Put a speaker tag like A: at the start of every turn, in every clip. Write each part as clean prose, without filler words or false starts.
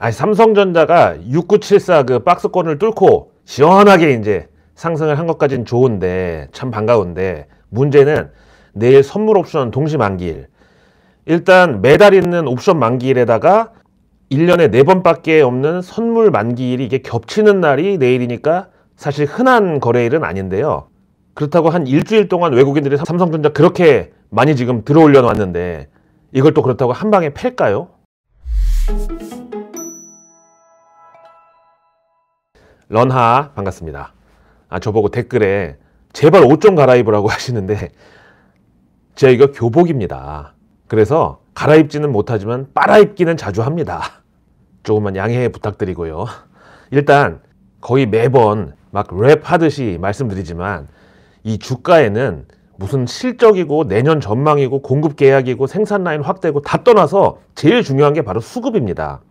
A: 아니, 삼성전자가 6974 그 박스권을 뚫고 시원하게 이제 상승을 한 것까지는 좋은데, 참 반가운데, 문제는 내일 선물 옵션 동시 만기일. 일단 매달 있는 옵션 만기일에다가 1년에 4번밖에 없는 선물 만기일이 이게 겹치는 날이 내일이니까 사실 흔한 거래일은 아닌데요. 그렇다고 한 일주일 동안 외국인들이 삼성전자 그렇게 많이 지금 들어올려 놨는데 이걸 또 그렇다고 한 방에 팰까요? 런하 반갑습니다. 저보고 댓글에 제발 옷 좀 갈아입으라고 하시는데 제가 이거 교복입니다. 그래서 갈아입지는 못하지만 빨아입기는 자주 합니다. 조금만 양해 부탁드리고요. 일단 거의 매번 막 랩하듯이 말씀드리지만 이 주가에는 무슨 실적이고 내년 전망이고 공급 계약이고 생산 라인 확대고 다 떠나서 제일 중요한 게 바로 수급입니다.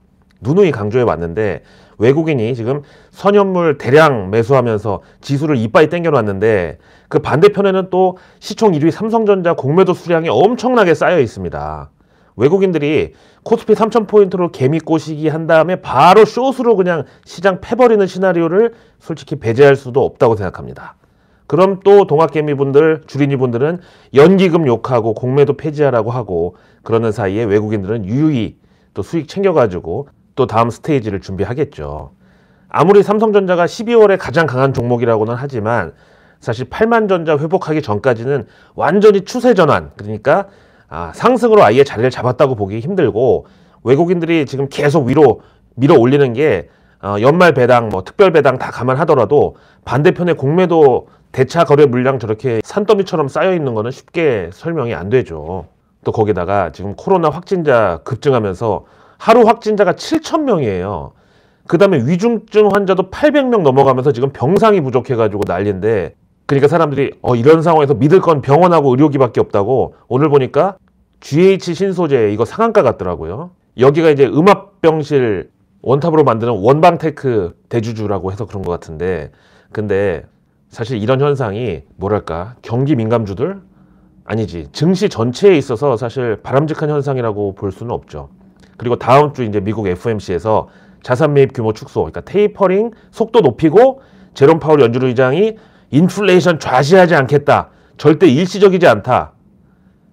A: 누누이 강조해 왔는데 외국인이 지금 선현물 대량 매수하면서 지수를 이빠이 땡겨 놨는데 그 반대편에는 또 시총 1위 삼성전자 공매도 수량이 엄청나게 쌓여 있습니다. 외국인들이 코스피 3000포인트로 개미 꼬시기 한 다음에 바로 숏으로 그냥 시장 패버리는 시나리오를 솔직히 배제할 수도 없다고 생각합니다. 그럼 또 동학개미분들, 주린이분들은 연기금 욕하고 공매도 폐지하라고 하고 그러는 사이에 외국인들은 유유히 또 수익 챙겨가지고 또 다음 스테이지를 준비하겠죠. 아무리 삼성전자가 12월에 가장 강한 종목이라고는 하지만 사실 8만전자 회복하기 전까지는 완전히 추세 전환, 그러니까 상승으로 아예 자리를 잡았다고 보기 힘들고 외국인들이 지금 계속 위로 밀어 올리는 게 연말 배당, 특별 배당 다 감안하더라도 반대편에 공매도 대차 거래 물량 저렇게 산더미처럼 쌓여 있는 거는 쉽게 설명이 안 되죠. 또 거기다가 지금 코로나 확진자 급증하면서 하루 확진자가 7,000명이에요. 그 다음에 위중증 환자도 800명 넘어가면서 지금 병상이 부족해가지고 난리인데, 그러니까 사람들이 이런 상황에서 믿을 건 병원하고 의료기밖에 없다고 오늘 보니까 GH 신소재 이거 상한가 같더라고요. 여기가 이제 음압병실 원탑으로 만드는 원방테크 대주주라고 해서 그런 것 같은데, 근데 사실 이런 현상이 뭐랄까 경기 민감주들 아니지 증시 전체에 있어서 사실 바람직한 현상이라고 볼 수는 없죠. 그리고 다음 주 이제 미국 FOMC에서 자산 매입 규모 축소, 그러니까 테이퍼링 속도 높이고 제롬 파월 연준 의장이 인플레이션 좌시하지 않겠다, 절대 일시적이지 않다,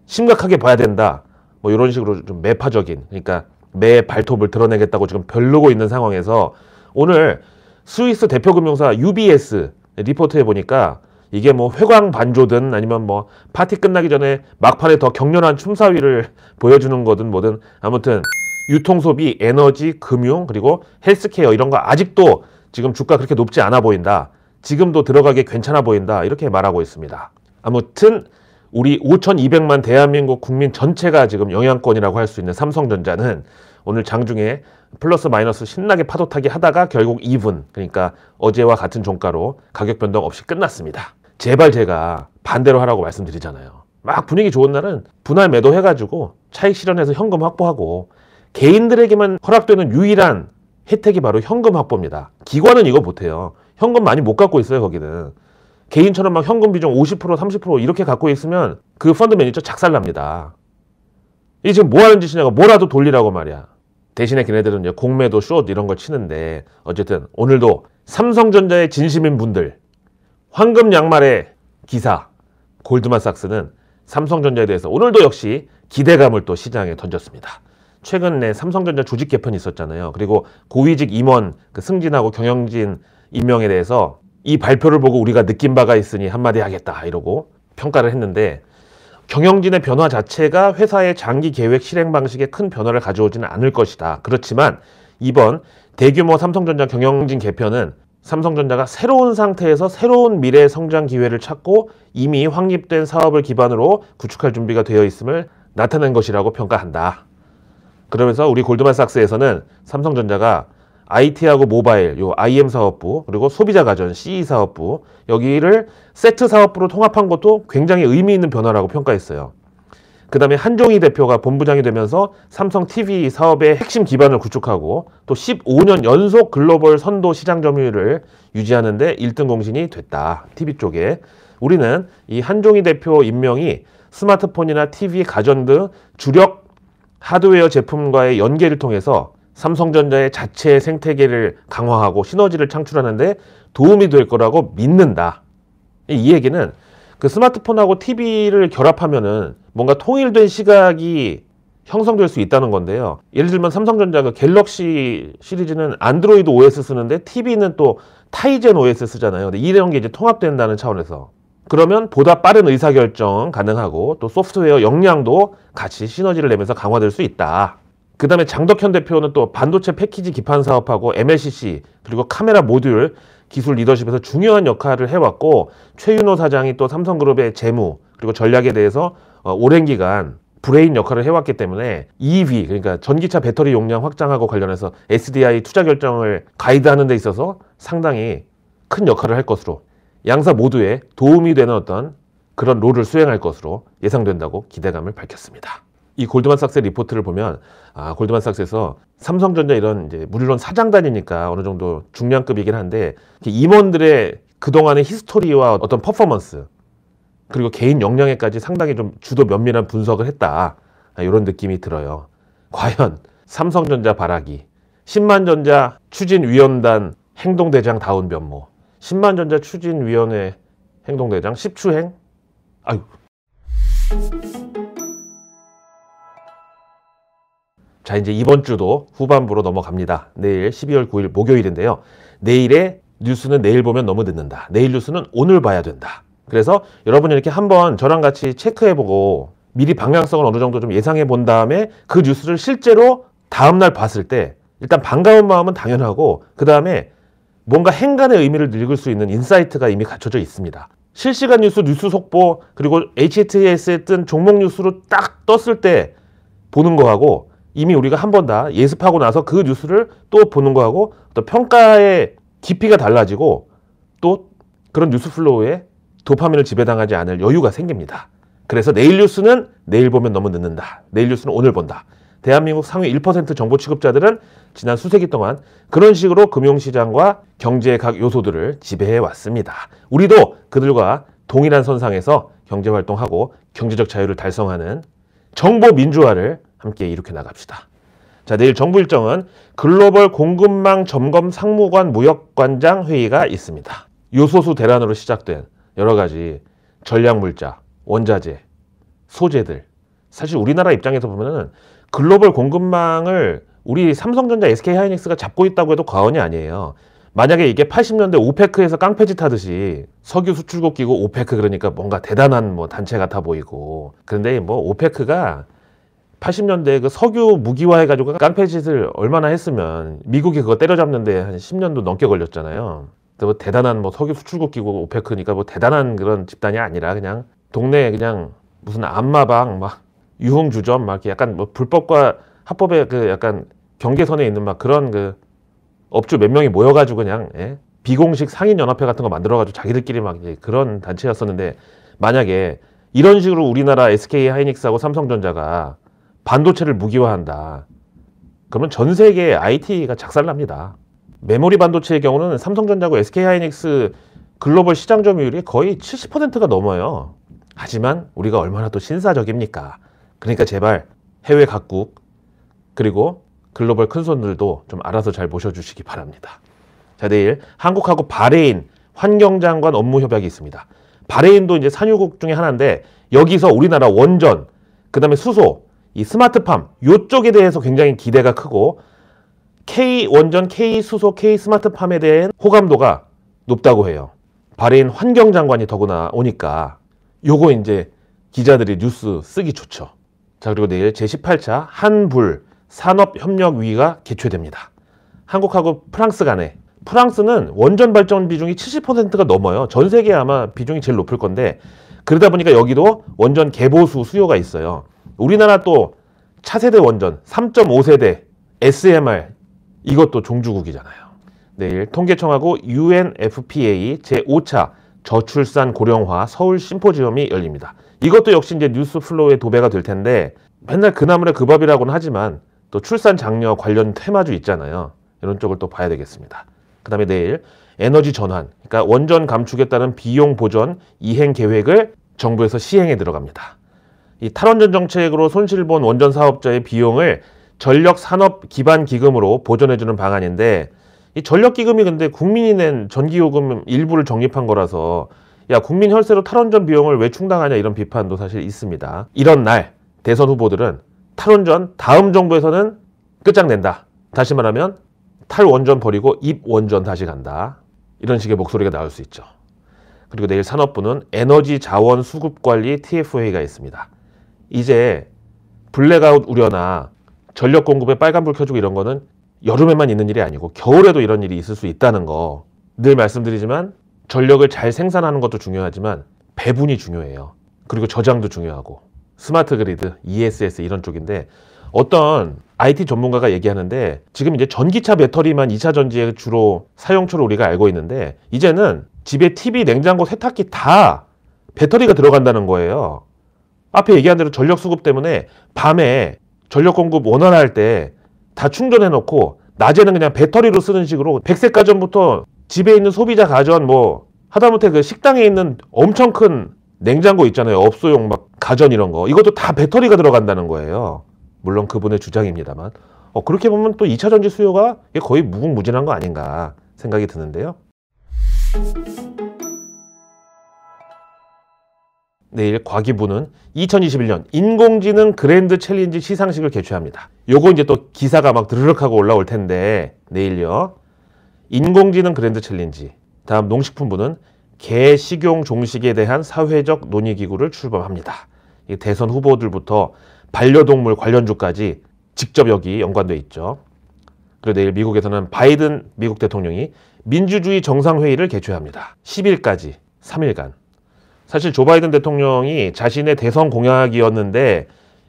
A: 심각하게 봐야 된다, 이런 식으로 좀 매파적인, 그러니까 매 발톱을 드러내겠다고 지금 벼르고 있는 상황에서 오늘 스위스 대표금융사 UBS 리포트해 보니까 이게 회광 반조든 아니면 파티 끝나기 전에 막판에 더 격렬한 춤사위를 보여주는 거든 뭐든 아무튼 유통소비, 에너지, 금융, 그리고 헬스케어 이런 거 아직도 지금 주가 그렇게 높지 않아 보인다. 지금도 들어가기 괜찮아 보인다. 이렇게 말하고 있습니다. 아무튼 우리 5,200만 대한민국 국민 전체가 지금 영향권이라고 할 수 있는 삼성전자는 오늘 장중에 플러스 마이너스 신나게 파도타기 하다가 결국 2분, 그러니까 어제와 같은 종가로 가격 변동 없이 끝났습니다. 제발 제가 반대로 하라고 말씀드리잖아요. 막 분위기 좋은 날은 분할 매도 해가지고 차익 실현해서 현금 확보하고, 개인들에게만 허락되는 유일한 혜택이 바로 현금 확보입니다. 기관은 이거 못해요. 현금 많이 못 갖고 있어요. 거기는 개인처럼 막 현금 비중 50% 30% 이렇게 갖고 있으면 그 펀드 매니저 작살납니다. 이게 지금 뭐 하는 짓이냐고, 뭐라도 돌리라고 말이야. 대신에 걔네들은 이제 공매도 숏 이런 걸 치는데, 어쨌든 오늘도 삼성전자의 진심인 분들, 황금 양말의 기사 골드만삭스는 삼성전자에 대해서 오늘도 역시 기대감을 또 시장에 던졌습니다. 최근에 삼성전자 조직 개편이 있었잖아요. 그리고 고위직 임원 승진하고 경영진 임명에 대해서 이 발표를 보고 우리가 느낀 바가 있으니 한마디 하겠다 이러고 평가를 했는데, 경영진의 변화 자체가 회사의 장기 계획 실행 방식에 큰 변화를 가져오지는 않을 것이다. 그렇지만 이번 대규모 삼성전자 경영진 개편은 삼성전자가 새로운 상태에서 새로운 미래 성장 기회를 찾고 이미 확립된 사업을 기반으로 구축할 준비가 되어 있음을 나타낸 것이라고 평가한다. 그러면서 우리 골드만삭스에서는 삼성전자가 IT하고 모바일, 요 IM 사업부, 그리고 소비자 가전 CE 사업부, 여기를 세트 사업부로 통합한 것도 굉장히 의미 있는 변화라고 평가했어요. 그 다음에 한종희 대표가 본부장이 되면서 삼성 TV 사업의 핵심 기반을 구축하고 또 15년 연속 글로벌 선도 시장 점유율을 유지하는 데 1등 공신이 됐다. TV 쪽에. 우리는 이 한종희 대표 임명이 스마트폰이나 TV, 가전 등 주력 하드웨어 제품과의 연계를 통해서 삼성전자의 자체 생태계를 강화하고 시너지를 창출하는데 도움이 될 거라고 믿는다. 이 얘기는 그 스마트폰하고 TV를 결합하면은 뭔가 통일된 시각이 형성될 수 있다는 건데요. 예를 들면 삼성전자 그 갤럭시 시리즈는 안드로이드 OS 쓰는데 TV는 또 타이젠 OS 쓰잖아요. 근데 이런 게 이제 통합된다는 차원에서 그러면 보다 빠른 의사결정 가능하고 또 소프트웨어 역량도 같이 시너지를 내면서 강화될 수 있다. 그 다음에 장덕현 대표는 또 반도체 패키지 기판 사업하고 MLCC 그리고 카메라 모듈 기술 리더십에서 중요한 역할을 해왔고 최윤호 사장이 또 삼성그룹의 재무 그리고 전략에 대해서 오랜 기간 브레인 역할을 해왔기 때문에 EV 그러니까 전기차 배터리 용량 확장하고 관련해서 SDI 투자 결정을 가이드하는 데 있어서 상당히 큰 역할을 할 것으로 양사 모두에 도움이 되는 어떤 그런 롤을 수행할 것으로 예상된다고 기대감을 밝혔습니다. 이 골드만삭스의 리포트를 보면 골드만삭스에서 삼성전자 이런 이제 물론 사장단이니까 어느 정도 중량급이긴 한데 임원들의 그동안의 히스토리와 어떤 퍼포먼스 그리고 개인 역량에까지 상당히 좀 주도 면밀한 분석을 했다. 이런 느낌이 들어요. 과연 삼성전자 바라기 10만전자 추진위원단 행동대장다운 면모 10만전자 추진위원회 행동대장 10추행 아유. 자 이제 이번 주도 후반부로 넘어갑니다. 내일 12월 9일 목요일인데요. 내일의 뉴스는 내일 보면 너무 늦는다. 내일 뉴스는 오늘 봐야 된다. 그래서 여러분이 이렇게 한번 저랑 같이 체크해보고 미리 방향성을 어느 정도 좀 예상해 본 다음에 그 뉴스를 실제로 다음날 봤을 때 일단 반가운 마음은 당연하고 그 다음에 뭔가 행간의 의미를 읽을 수 있는 인사이트가 이미 갖춰져 있습니다. 실시간 뉴스, 뉴스 속보 그리고 HTS에 뜬 종목 뉴스로 딱 떴을 때 보는 거하고 이미 우리가 한 번 다 예습하고 나서 그 뉴스를 또 보는 거하고 또 평가의 깊이가 달라지고 또 그런 뉴스 플로우에 도파민을 지배당하지 않을 여유가 생깁니다. 그래서 내일 뉴스는 내일 보면 너무 늦는다. 내일 뉴스는 오늘 본다. 대한민국 상위 1% 정보 취급자들은 지난 수세기 동안 그런 식으로 금융시장과 경제의 각 요소들을 지배해 왔습니다. 우리도 그들과 동일한 선상에서 경제활동하고 경제적 자유를 달성하는 정보 민주화를 함께 이룩해 나갑시다. 자, 내일 정부 일정은 글로벌 공급망 점검 상무관 무역관장 회의가 있습니다. 요소수 대란으로 시작된 여러 가지 전략물자, 원자재, 소재들 사실 우리나라 입장에서 보면은 글로벌 공급망을 우리 삼성전자, SK하이닉스가 잡고 있다고 해도 과언이 아니에요. 만약에 이게 80년대 오페크에서 깡패짓 하듯이 석유 수출국 끼고 오페크 그러니까 뭔가 대단한 뭐 단체 같아 보이고 그런데 뭐 오페크가 80년대 그 석유 무기화 해가지고 깡패짓을 얼마나 했으면 미국이 그거 때려잡는데 한 10년도 넘게 걸렸잖아요. 뭐 대단한 뭐 석유 수출국 끼고 오페크니까 뭐 대단한 그런 집단이 아니라 그냥 동네에 그냥 무슨 안마방 막 유흥주점 막 이렇게 약간 뭐 불법과 합법의 그 약간 경계선에 있는 막 그런 그 업주 몇 명이 모여가지고 그냥 비공식 상인연합회 같은 거 만들어가지고 자기들끼리 막 그런 단체였었는데 만약에 이런 식으로 우리나라 SK하이닉스하고 삼성전자가 반도체를 무기화한다. 그러면 전 세계 IT가 작살납니다. 메모리 반도체의 경우는 삼성전자하고 SK하이닉스 글로벌 시장 점유율이 거의 70%가 넘어요. 하지만 우리가 얼마나 또 신사적입니까? 그러니까 제발 해외 각국 그리고 글로벌 큰손들도 좀 알아서 잘 모셔주시기 바랍니다. 자, 내일 한국하고 바레인 환경장관 업무 협약이 있습니다. 바레인도 이제 산유국 중에 하나인데 여기서 우리나라 원전, 그 다음에 수소, 이 스마트팜 요쪽에 대해서 굉장히 기대가 크고 K 원전, K 수소, K 스마트팜에 대한 호감도가 높다고 해요. 바레인 환경장관이 더구나 오니까 요거 이제 기자들이 뉴스 쓰기 좋죠. 자, 그리고 내일 제18차 한불 산업협력위가 개최됩니다. 한국하고 프랑스 간에 프랑스는 원전 발전 비중이 70%가 넘어요. 전 세계에 아마 비중이 제일 높을 건데 그러다 보니까 여기도 원전 개보수 수요가 있어요. 우리나라 또 차세대 원전 3.5세대 SMR 이것도 종주국이잖아요. 내일 통계청하고 UNFPA 제5차 저출산 고령화 서울 심포지엄이 열립니다. 이것도 역시 이제 뉴스 플로우의 도배가 될 텐데 맨날 그 나물에 그 밥이라고는 하지만 또 출산 장려 관련 테마주 있잖아요. 이런 쪽을 또 봐야 되겠습니다. 그 다음에 내일 에너지 전환, 그러니까 원전 감축에 따른 비용 보전 이행 계획을 정부에서 시행에 들어갑니다. 이 탈원전 정책으로 손실본 원전 사업자의 비용을 전력 산업 기반 기금으로 보존해주는 방안인데, 이 전력기금이 근데 국민이 낸 전기요금 일부를 적립한 거라서 야, 국민 혈세로 탈원전 비용을 왜 충당하냐 이런 비판도 사실 있습니다. 이런 날 대선 후보들은 탈원전 다음 정부에서는 끝장낸다. 다시 말하면 탈원전 버리고 입원전 다시 간다. 이런 식의 목소리가 나올 수 있죠. 그리고 내일 산업부는 에너지 자원 수급 관리 TF회의가 있습니다. 이제 블랙아웃 우려나 전력 공급에 빨간불 켜주고 이런 거는 여름에만 있는 일이 아니고 겨울에도 이런 일이 있을 수 있다는 거 늘 말씀드리지만 전력을 잘 생산하는 것도 중요하지만 배분이 중요해요. 그리고 저장도 중요하고 스마트 그리드, ESS 이런 쪽인데 어떤 IT 전문가가 얘기하는데 지금 이제 전기차 배터리만 2차 전지의 주로 사용처로 우리가 알고 있는데 이제는 집에 TV, 냉장고, 세탁기 다 배터리가 들어간다는 거예요. 앞에 얘기한 대로 전력 수급 때문에 밤에 전력 공급 원활할 때 다 충전해 놓고 낮에는 그냥 배터리로 쓰는 식으로 백색 가전부터 집에 있는 소비자 가전 뭐 하다못해 그 식당에 있는 엄청 큰 냉장고 있잖아요. 업소용 막 가전 이런 거. 이것도 다 배터리가 들어간다는 거예요. 물론 그분의 주장입니다만. 그렇게 보면 또 2차 전지 수요가 거의 무궁무진한 거 아닌가 생각이 드는데요. 내일 과기부는 2021년 인공지능 그랜드 챌린지 시상식을 개최합니다. 요거 이제 또 기사가 막 드르륵 하고 올라올 텐데 내일요. 인공지능 그랜드 챌린지. 다음 농식품부는 개 식용 종식에 대한 사회적 논의기구를 출범합니다. 대선 후보들부터 반려동물 관련주까지 직접 여기 연관돼 있죠. 그리고 내일 미국에서는 바이든 미국 대통령이 민주주의 정상회의를 개최합니다. 10일까지 3일간. 사실 조 바이든 대통령이 자신의 대선 공약이었는데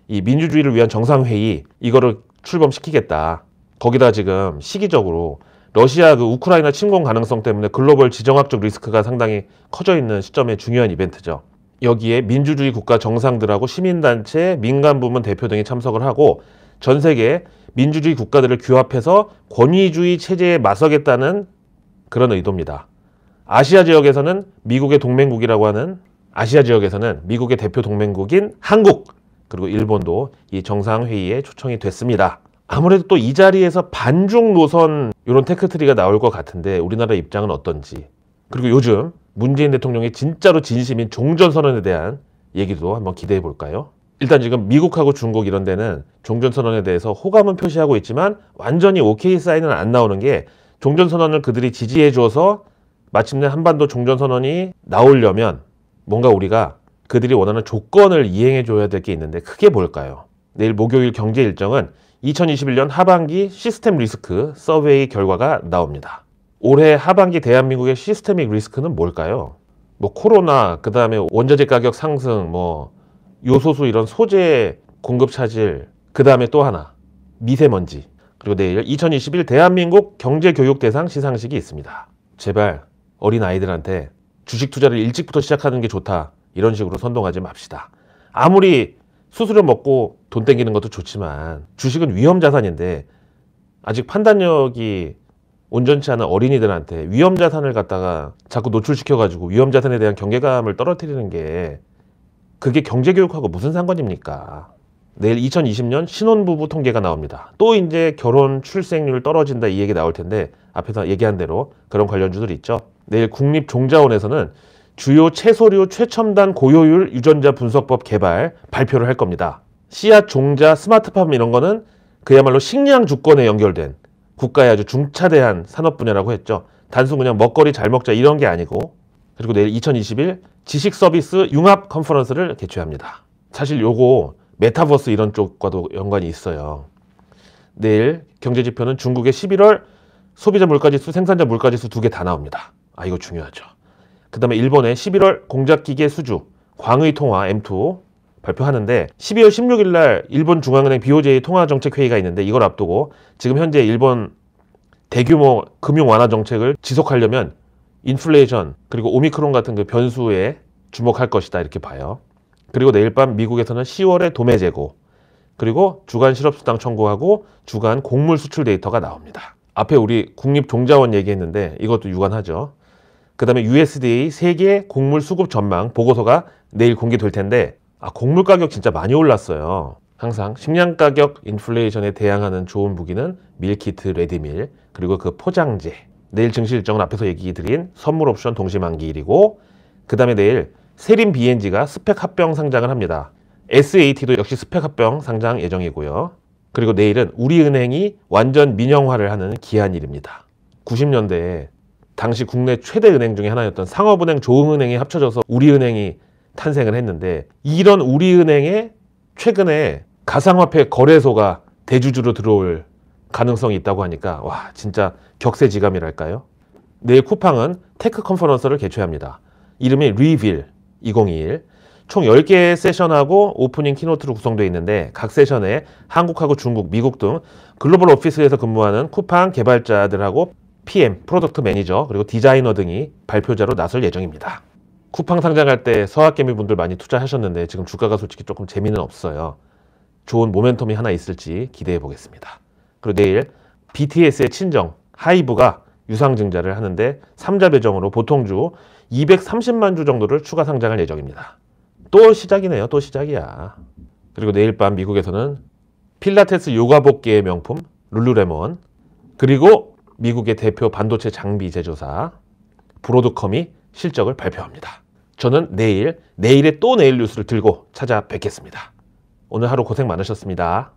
A: 이 민주주의를 위한 정상회의 이거를 출범시키겠다. 거기다 지금 시기적으로 러시아 그 우크라이나 침공 가능성 때문에 글로벌 지정학적 리스크가 상당히 커져 있는 시점의 중요한 이벤트죠. 여기에 민주주의 국가 정상들하고 시민단체, 민간부문 대표 등이 참석을 하고 전 세계 민주주의 국가들을 규합해서 권위주의 체제에 맞서겠다는 그런 의도입니다. 아시아 지역에서는 미국의 동맹국이라고 하는 아시아 지역에서는 미국의 대표 동맹국인 한국 그리고 일본도 이 정상회의에 초청이 됐습니다. 아무래도 또 이 자리에서 반중 노선 이런 테크트리가 나올 것 같은데 우리나라 입장은 어떤지 그리고 요즘 문재인 대통령의 진짜로 진심인 종전선언에 대한 얘기도 한번 기대해 볼까요? 일단 지금 미국하고 중국 이런 데는 종전선언에 대해서 호감은 표시하고 있지만 완전히 오케이 사인은 안 나오는 게 종전선언을 그들이 지지해 줘서 마침내 한반도 종전선언이 나오려면 뭔가 우리가 그들이 원하는 조건을 이행해 줘야 될 게 있는데 그게 뭘까요? 내일 목요일 경제 일정은 2021년 하반기 시스템 리스크 서베이 결과가 나옵니다. 올해 하반기 대한민국의 시스테믹 리스크는 뭘까요? 뭐 코로나, 그 다음에 원자재 가격 상승, 뭐 요소수 이런 소재 공급 차질, 그 다음에 또 하나 미세먼지. 그리고 내일 2021 대한민국 경제교육 대상 시상식이 있습니다. 제발 어린 아이들한테 주식 투자를 일찍부터 시작하는 게 좋다 이런 식으로 선동하지 맙시다. 아무리 수수료 먹고 돈 땡기는 것도 좋지만 주식은 위험자산인데 아직 판단력이 온전치 않은 어린이들한테 위험자산을 갖다가 자꾸 노출시켜가지고 위험자산에 대한 경계감을 떨어뜨리는 게 그게 경제교육하고 무슨 상관입니까? 내일 2020년 신혼부부 통계가 나옵니다. 또 이제 결혼 출생률 떨어진다 이 얘기 나올 텐데 앞에서 얘기한 대로 그런 관련주들 있죠. 내일 국립종자원에서는 주요 채소류 최첨단 고효율 유전자 분석법 개발 발표를 할 겁니다. 씨앗, 종자, 스마트팜 이런 거는 그야말로 식량 주권에 연결된 국가의 아주 중차대한 산업 분야라고 했죠. 단순 그냥 먹거리 잘 먹자 이런 게 아니고 그리고 내일 2021 지식 서비스 융합 컨퍼런스를 개최합니다. 사실 요거 메타버스 이런 쪽과도 연관이 있어요. 내일 경제지표는 중국의 11월 소비자 물가지수, 생산자 물가지수 두 개 다 나옵니다. 이거 중요하죠. 그 다음에 일본의 11월 공작기계 수주, 광의 통화 M2 발표하는데 12월 16일 날 일본 중앙은행 BOJ 통화정책회의가 있는데 이걸 앞두고 지금 현재 일본 대규모 금융 완화 정책을 지속하려면 인플레이션 그리고 오미크론 같은 그 변수에 주목할 것이다 이렇게 봐요. 그리고 내일 밤 미국에서는 10월의 도매 재고 그리고 주간 실업수당 청구하고 주간 곡물 수출 데이터가 나옵니다. 앞에 우리 국립종자원 얘기했는데 이것도 유관하죠. 그 다음에 USDA 세계 곡물 수급 전망 보고서가 내일 공개될 텐데 곡물 가격 진짜 많이 올랐어요. 항상 식량 가격 인플레이션에 대항하는 좋은 무기는 밀키트 레디밀, 그리고 그 포장재. 내일 증시 일정은 앞에서 얘기 드린 선물 옵션 동시만기일이고, 그 다음에 내일 세림 BNG가 스펙 합병 상장을 합니다. SAT도 역시 스펙 합병 상장 예정이고요. 그리고 내일은 우리은행이 완전 민영화를 하는 기한일입니다. 90년대에 당시 국내 최대 은행 중에 하나였던 상업은행, 조흥은행이 합쳐져서 우리은행이 탄생을 했는데, 이런 우리은행에 최근에 가상화폐 거래소가 대주주로 들어올 가능성이 있다고 하니까 와, 진짜 격세지감이랄까요? 내일 쿠팡은 테크 컨퍼런스를 개최합니다. 이름이 리빌 2021. 총 10개의 세션하고 오프닝 키노트로 구성되어 있는데, 각 세션에 한국하고 중국, 미국 등 글로벌 오피스에서 근무하는 쿠팡 개발자들하고 PM, 프로덕트 매니저, 그리고 디자이너 등이 발표자로 나설 예정입니다. 쿠팡 상장할 때 서학개미 분들 많이 투자하셨는데 지금 주가가 솔직히 조금 재미는 없어요. 좋은 모멘텀이 하나 있을지 기대해 보겠습니다. 그리고 내일 BTS의 친정 하이브가 유상증자를 하는데 3자 배정으로 보통주 230만 주 정도를 추가 상장할 예정입니다. 또 시작이네요. 또 시작이야. 그리고 내일 밤 미국에서는 필라테스 요가복계의 명품 룰루레몬, 그리고 미국의 대표 반도체 장비 제조사 브로드컴이 실적을 발표합니다. 저는 내일의 또 내일 뉴스를 들고 찾아뵙겠습니다. 오늘 하루 고생 많으셨습니다.